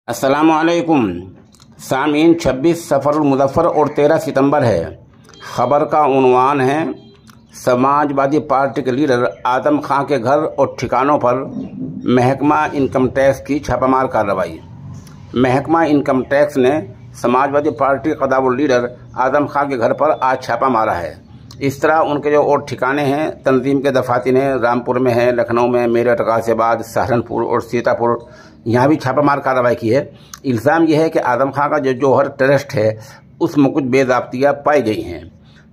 अस्सलामुअलैकुम सामीन। 26 सफ़रुल मुज़फ़्फ़र और 13 सितंबर है। ख़बर का उन्वान है समाजवादी पार्टी के लीडर आदम खां के घर और ठिकानों पर महकमा इनकम टैक्स की छापामार कार्रवाई। महकमा इनकम टैक्स ने समाजवादी पार्टी के कदावुल लीडर आदम खां के घर पर आज छापा मारा है। इस तरह उनके जो और ठिकाने हैं तंजीम के दफातर हैं, रामपुर में है, लखनऊ में, मेरठ, गाजियाबाद, सहारनपुर और सीतापुर, यहाँ भी छापामार कार्रवाई की है। इल्ज़ाम यह है कि आदम खां का जो जौहर ट्रस्ट है उसमें कुछ बेज़ाब्तियाँ पाई गई हैं।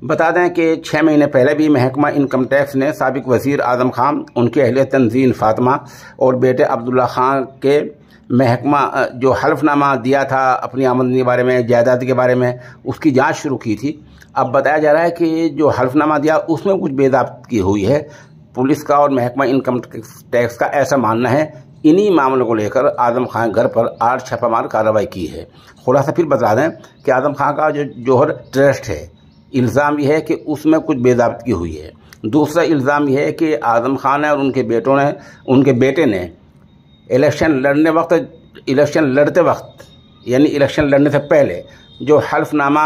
बता दें कि 6 महीने पहले भी महकमा इनकम टैक्स ने साबिक वज़ीर आदम खां, उनके अहलिया तंजीन फातिमा और बेटे अब्दुल्ला खां के महकमा जो हल्फनामा दिया था अपनी आमदनी के बारे में, जायदाद के बारे में, उसकी जांच शुरू की थी। अब बताया जा रहा है कि जो हल्फनामा दिया उसमें कुछ बेज़ाब्ती हुई है। पुलिस का और महकमा इनकम टैक्स का ऐसा मानना है। इन्हीं मामलों को लेकर आदम खां घर पर आज छापामार कार्रवाई की है। खुलासा फिर बता दें कि आदम खां का जो जौहर ट्रस्ट है, इल्ज़ाम यह है कि उसमें कुछ बेज़ाब्ती हुई है। दूसरा इल्ज़ाम यह है कि आदम खान ने और उनके बेटे ने इलेक्शन लड़ते वक्त यानी इलेक्शन लड़ने से पहले जो हल्फनामा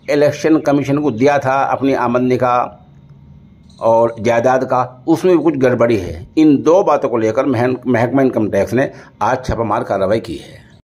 इलेक्शन कमीशन को दिया था अपनी आमदनी का और जायदाद का, उसमें भी कुछ गड़बड़ी है। इन दो बातों को लेकर महकमा इनकम टैक्स ने आज छापामार कार्रवाई की है।